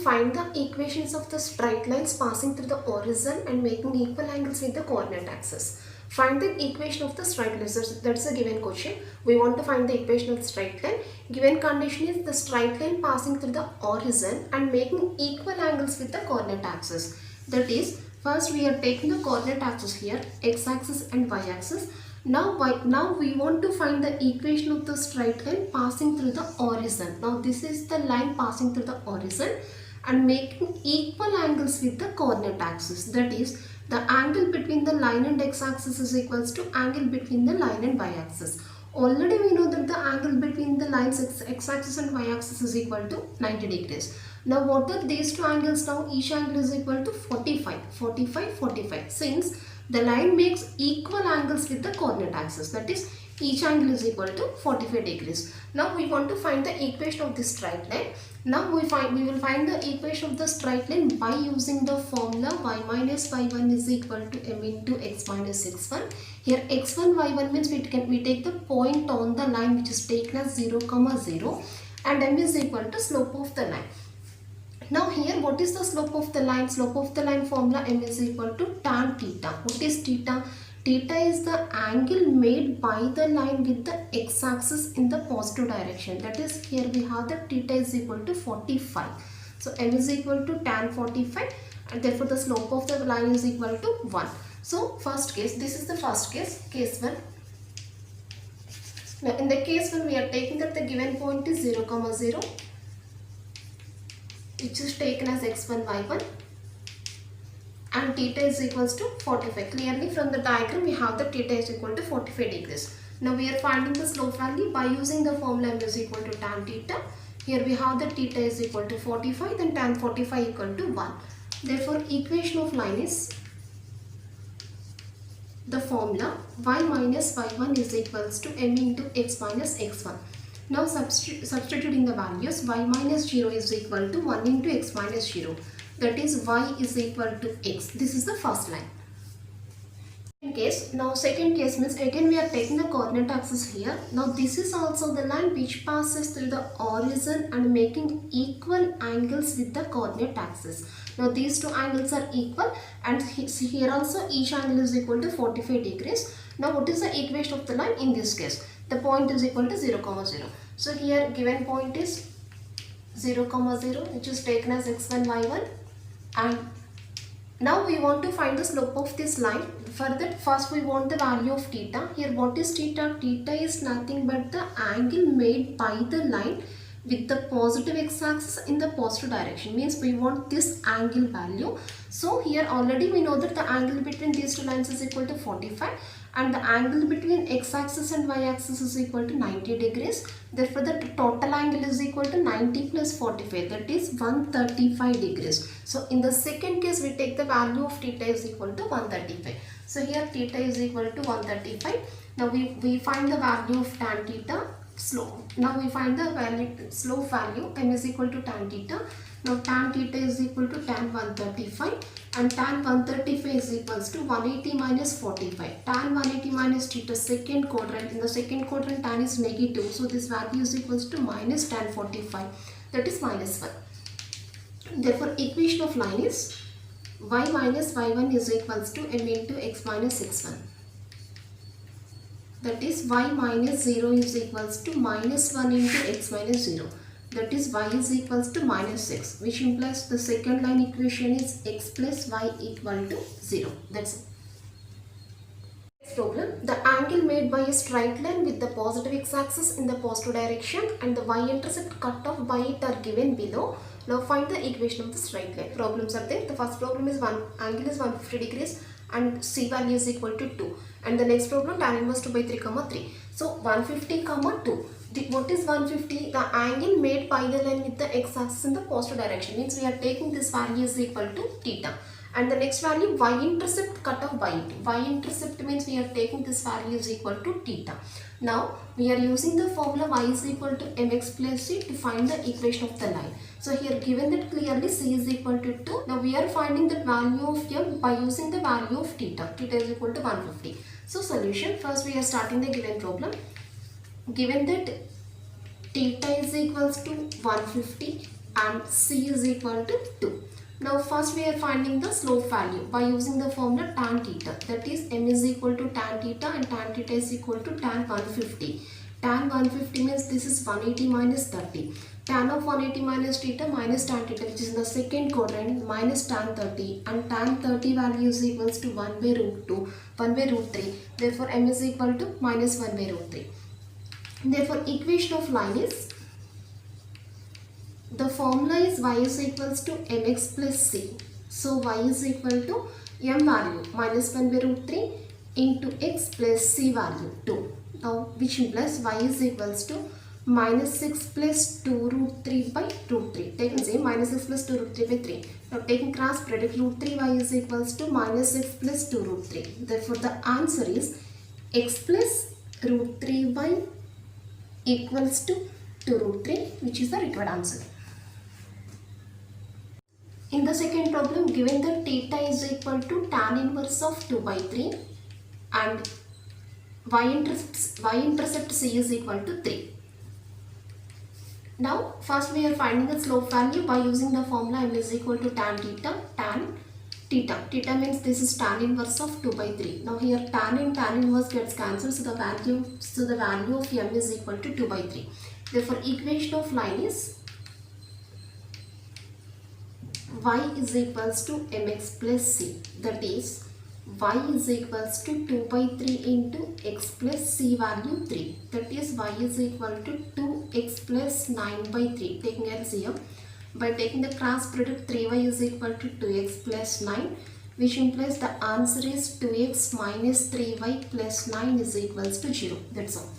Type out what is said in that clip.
Find the equations of the straight lines passing through the horizon and making equal angles with the coordinate axis. Find the equation of the straight line. That's a given question. We want to find the equation of the straight line. Given condition is the straight line passing through the horizon and making equal angles with the coordinate axis. That is, first we are taking the coordinate axis here, x-axis and y-axis. Now we want to find the equation of the straight line passing through the horizon. Now this is the line passing through the horizon and making equal angles with the coordinate axis. That is, the angle between the line and x-axis is equals to angle between the line and y-axis. Already we know that the angle between the lines x-axis and y-axis is equal to 90 degrees. Now what are these two angles now? Each angle is equal to 45, 45, 45. Since the line makes equal angles with the coordinate axis, that is, each angle is equal to 45 degrees. Now we want to find the equation of this straight line. Now we will find the equation of the straight line by using the formula y minus y1 is equal to m into x minus x1. Here x1, y1 means we take the point on the line which is taken as 0, 0 and m is equal to slope of the line. Now here what is the slope of the line? Slope of the line formula m is equal to tan theta. What is theta? Theta is the angle made by the line with the x-axis in the positive direction. That is, here we have that theta is equal to 45. So m is equal to tan 45 and therefore the slope of the line is equal to 1. So first case, this is the first case, case 1. Now in the case 1 we are taking that the given point is 0, 0 which is taken as x1, y1. And theta is equals to 45. Clearly from the diagram we have that theta is equal to 45 degrees. Now we are finding the slope value by using the formula m is equal to tan theta. Here we have that theta is equal to 45, then tan 45 equal to 1. Therefore equation of line is the formula y minus y1 is equals to m into x minus x1. Now substituting the values, y minus 0 is equal to 1 into x minus 0. That is, y is equal to x. This is the first line. Second case means again we are taking the coordinate axis here. Now this is also the line which passes through the horizon and making equal angles with the coordinate axis. Now these two angles are equal and here also each angle is equal to 45 degrees. Now what is the equation of the line in this case? The point is equal to 0, 0. So here given point is 0, 0 which is taken as x1, y1. And now we want to find the slope of this line. For that first we want the value of theta. Here what is theta? Theta is nothing but the angle made by the line with the positive x-axis in the positive direction. Means we want this angle value. So here already we know that the angle between these two lines is equal to 45 and the angle between x-axis and y-axis is equal to 90 degrees. Therefore the total angle is equal to 90 plus 45, that is 135 degrees. So in the second case we take the value of theta is equal to 135. So here theta is equal to 135. Now we find the value of tan theta. Now we find the slope value m is equal to tan theta. Now tan theta is equal to tan 135 and tan 135 is equals to 180 minus 45. Tan 180 minus theta second quadrant. In the second quadrant tan is negative, so this value is equals to minus tan 45, that is minus 1. Therefore equation of line is y minus y1 is equals to m into x minus x1. That is y minus 0 is equals to minus 1 into x minus 0. That is y is equals to minus 6, which implies the second line equation is x plus y equal to 0. That's it. Next problem, the angle made by a straight line with the positive x-axis in the positive direction and the y-intercept cut off by it are given below. Now find the equation of the straight line. Problems are there. The first problem is angle is 150 degrees and c value is equal to 2. And the next problem, tan inverse 2 by 3, 3. So 150, 2. What is 150? The angle made by the line with the x-axis in the positive direction. Means we are taking this value is equal to theta. And the next value, y-intercept cut off by it. Y-intercept means we are taking this value is equal to theta. Now we are using the formula y is equal to mx plus c to find the equation of the line. So here given that clearly c is equal to 2. Now we are finding the value of m by using the value of theta. Theta is equal to 150. So solution, first we are starting the given problem. given that theta is equals to 150 and c is equal to 2. Now first we are finding the slope value by using the formula tan theta, that is m is equal to tan theta and tan theta is equal to tan 150. Tan 150 means this is 180 minus 30. Tan of 180 minus theta minus tan theta, which is in the second quadrant, minus tan 30, and tan 30 value is equals to 1 by root 2, 1 by root 3. Therefore m is equal to minus 1 by root 3. Therefore equation of line is, the formula is y is equals to mx plus c. So y is equal to m value minus 1 by root 3 into x plus c value 2. Now which implies y is equals to minus 6 plus 2 root 3 by root 3. Taking say minus 6 plus 2 root 3 by 3. Now taking cross product, root 3 y is equals to minus 6 plus 2 root 3. Therefore the answer is x plus root 3 by equals to 2 root 3, which is the required answer. In the second problem, given that theta is equal to tan inverse of 2 by 3 and y-intercept c is equal to 3. Now first we are finding the slope value by using the formula m is equal to tan theta. Theta means this is tan inverse of 2 by 3. Now here tan and tan inverse gets cancelled, so the value of m is equal to 2 by 3. Therefore equation of line is y is equals to mx plus c, that is y is equals to 2 by 3 into x plus c value 3, that is y is equal to 2x plus 9 by 3. Taking LCM, by taking the cross product, 3y is equal to 2x plus 9, which implies the answer is 2x minus 3y plus 9 is equals to 0. That's all.